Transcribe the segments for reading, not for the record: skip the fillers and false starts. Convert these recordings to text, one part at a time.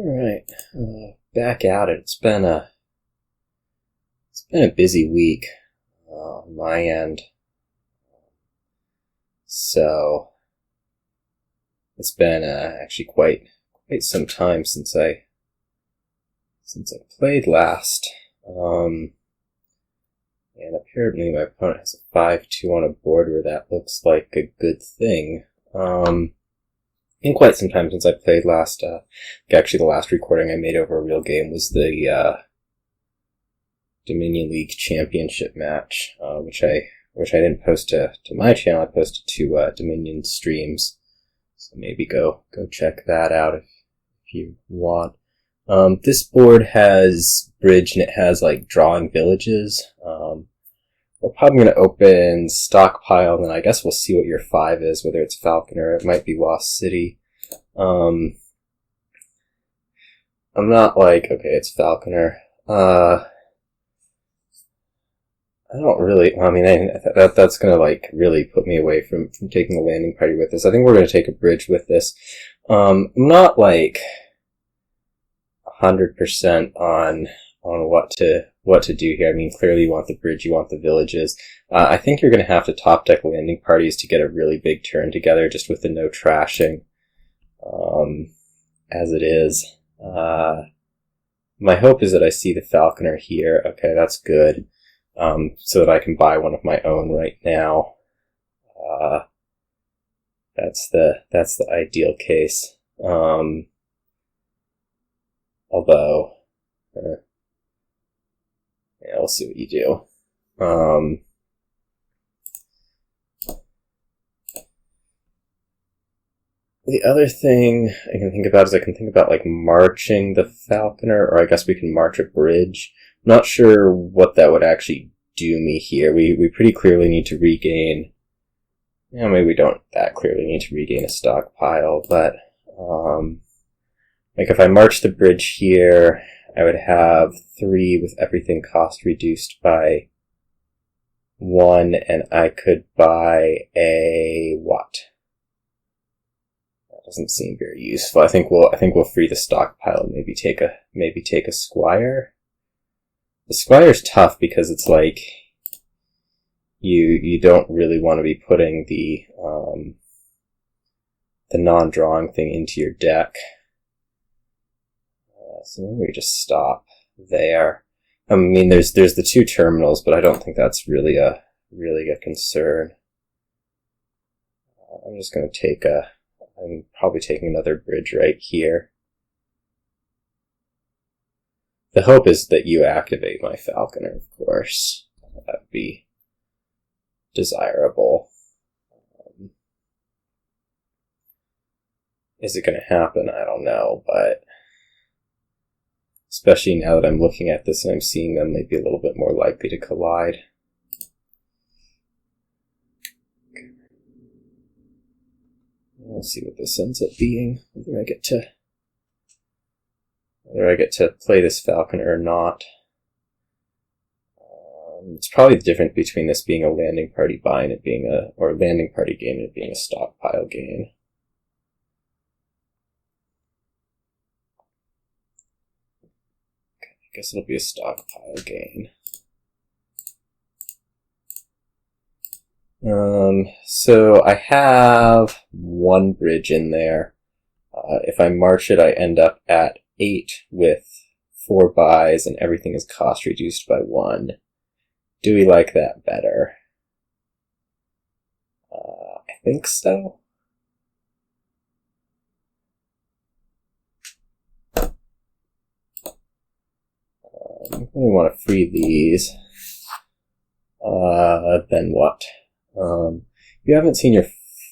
Alright, back at it. It's been a busy week on my end. So it's been actually quite some time since I played last. And apparently my opponent has a 5-2 on a board where that looks like a good thing. In quite some time since I played last. Actually, the last recording I made over a real game was the Dominion League Championship match, which I didn't post to my channel. I posted to Dominion streams, so maybe go check that out if you want. This board has bridge and it has like drawing villages. We're probably going to open Stockpile, and then I guess we'll see what your 5 is, whether it's Falconer, it might be Lost City. I'm not like, okay, it's Falconer. I don't really, that's going to like really put me away from taking a landing party with this. I think we're going to take a bridge with this. I'm not like 100% on what to do here. I mean, clearly you want the bridge, you want the villages. I think you're going to have to top deck landing parties to get a really big turn together, just with the no trashing, as it is. My hope is that I see the Falconer here. Okay, that's good. So that I can buy one of my own right now. That's the ideal case. Although, yeah, we'll see what you do. The other thing I can think about is like marching the Falconer, or I guess we can march a bridge. I'm not sure what that would actually do me here. We pretty clearly need to regain, maybe we don't that clearly need to regain a stockpile, but like if I march the bridge here, I would have 3 with everything cost reduced by 1, and I could buy a what? That doesn't seem very useful. I think we'll free the stockpile and maybe take a Squire. The Squire's tough because it's like you don't really want to be putting the non-drawing thing into your deck. So maybe we just stop there. I mean, there's the 2 terminals, but I don't think that's really a concern. I'm just going to I'm probably taking another bridge right here. The hope is that you activate my Falconer, of course. That would be desirable. Is it going to happen? I don't know, but especially now that I'm looking at this and I'm seeing them, they'd be a little bit more likely to collide. Okay. We'll see what this ends up being, whether I get to play this Falconer or not. It's probably the difference between this being a landing party buy and it being or landing party gain and it being a stockpile gain. I guess it'll be a stockpile gain. So I have 1 bridge in there. If I march it, I end up at 8 with 4 buys, and everything is cost reduced by 1. Do we like that better? I think so. I really want to free these. Then what? You haven't seen your...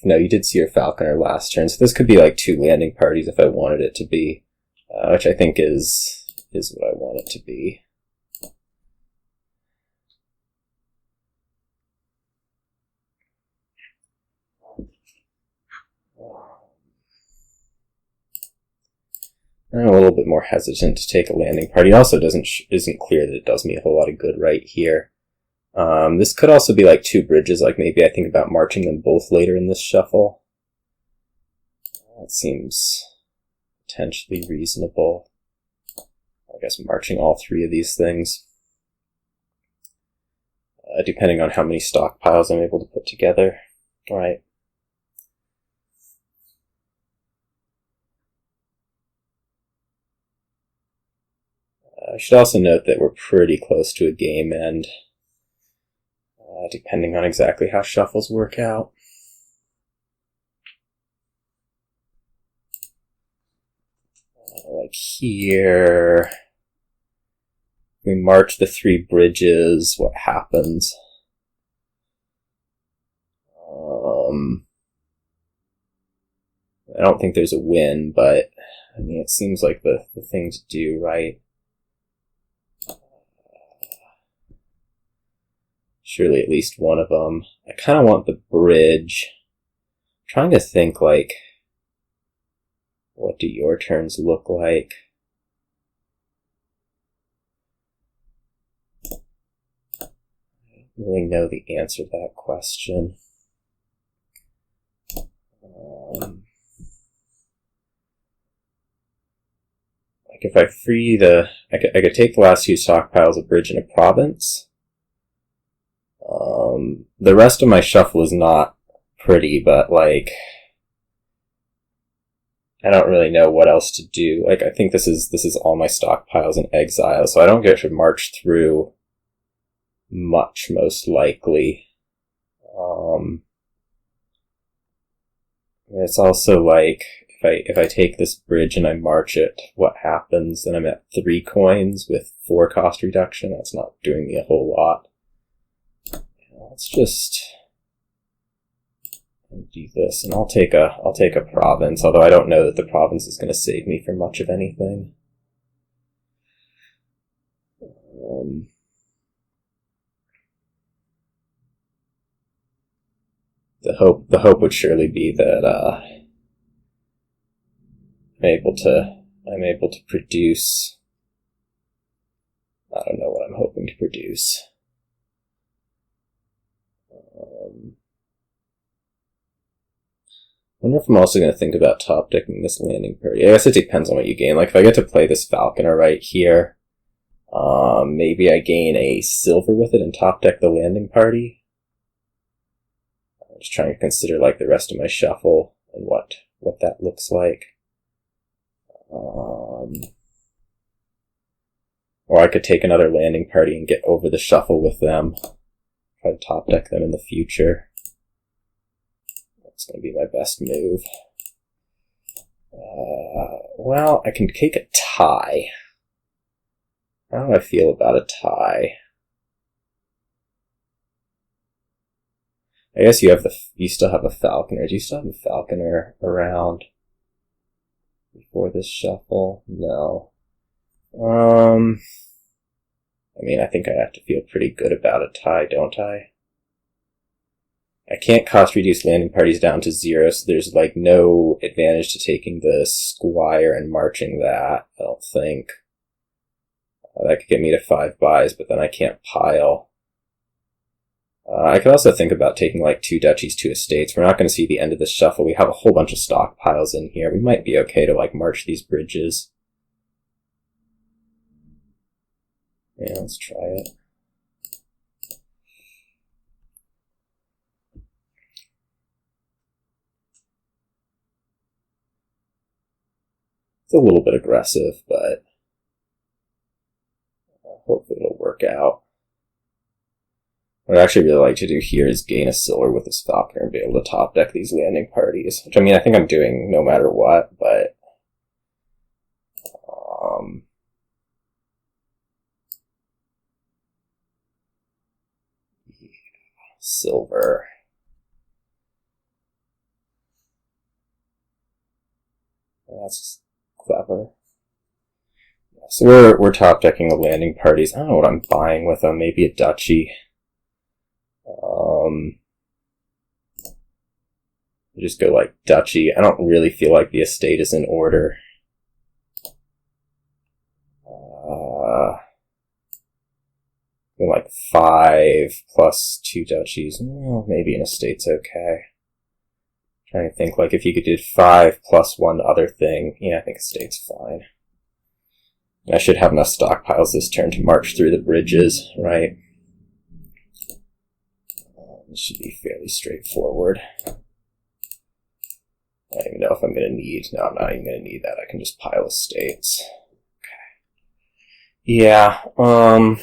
No, you did see your Falconer last turn, so this could be like 2 landing parties if I wanted it to be, which I think is what I want it to be. I'm a little bit more hesitant to take a landing party. It also isn't clear that it does me a whole lot of good right here. This could also be like 2 bridges, like maybe I think about marching them both later in this shuffle. That seems potentially reasonable. I guess marching all 3 of these things. Depending on how many stockpiles I'm able to put together. Alright. I should also note that we're pretty close to a game end, depending on exactly how shuffles work out. Like here, we march the 3 bridges, what happens? I don't think there's a win, but I mean, it seems like the thing to do, right? Surely at least one of them. I kind of want the bridge. I'm trying to think, like, what do your turns look like? I don't really know the answer to that question. Like if I free I could take the last 2 stockpiles, a bridge, and a province. The rest of my shuffle is not pretty, but like, I don't really know what else to do. Like, I think this is all my stockpiles in exile, so I don't get to march through much, most likely. It's also like, if I take this bridge and I march it, what happens? Then I'm at 3 coins with 4 cost reduction. That's not doing me a whole lot. Let's just do this, and I'll take a province, although I don't know that the province is going to save me from much of anything. The hope would surely be that I'm able to produce. I don't know what I'm hoping to produce. I wonder if I'm also going to think about top decking this landing party. I guess it depends on what you gain. Like, if I get to play this Falconer right here, maybe I gain a silver with it and top deck the landing party. I'm just trying to consider, like, the rest of my shuffle and what that looks like. Or I could take another landing party and get over the shuffle with them. Try to top deck them in the future. It's going to be my best move. Well, I can take a tie. How do I feel about a tie? I guess you still have a Falconer. Do you still have a Falconer around before this shuffle? No. I mean, I think I have to feel pretty good about a tie, don't I? I can't cost reduce landing parties down to 0, so there's like no advantage to taking the Squire and marching that, I don't think. That could get me to 5 buys, but then I can't pile. I could also think about taking like 2 duchies, 2 estates. We're not going to see the end of this shuffle. We have a whole bunch of stockpiles in here. We might be okay to like march these bridges. Yeah, let's try it. It's a little bit aggressive, but hopefully it'll work out. What I'd actually really like to do here is gain a silver with this Falconer and be able to top deck these landing parties, which I mean I think I'm doing no matter what, but yeah, silver. That's clever. So we're top decking the landing parties. I don't know what I'm buying with them. Maybe a duchy. Just go like duchy. I don't really feel like the estate is in order. Like 5 plus 2 duchies. Well, maybe an estate's okay. Trying to think, like, if you could do 5 plus one other thing. Yeah, I think a state's fine. I should have enough stockpiles this turn to march through the bridges, right? This should be fairly straightforward. I don't even know if I'm going to need... No, I'm not even going to need that. I can just pile estates. Okay. Yeah, I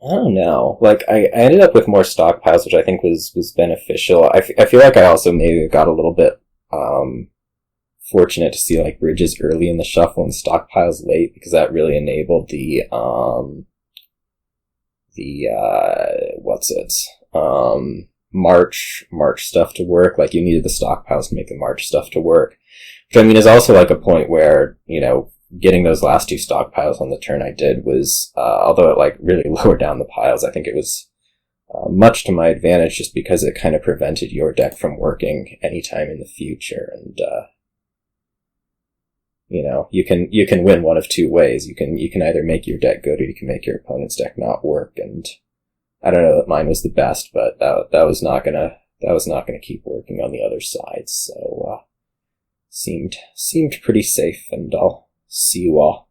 don't know. Like, I ended up with more stockpiles, which I think was beneficial. I feel like I also maybe got a little bit fortunate to see, like, bridges early in the shuffle and stockpiles late, because that really enabled the march stuff to work. Like, you needed the stockpiles to make the march stuff to work. Which, I mean, is also, like, a point where, you know, getting those last 2 stockpiles on the turn I did was, although it, like, really lowered down the piles, I think it was much to my advantage, just because it kind of prevented your deck from working anytime in the future. And, you know, you can win one of 2 ways. You can either make your deck good, or you can make your opponent's deck not work. And I don't know that mine was the best, but that was not gonna keep working on the other side. So, seemed pretty safe, and I'll see you all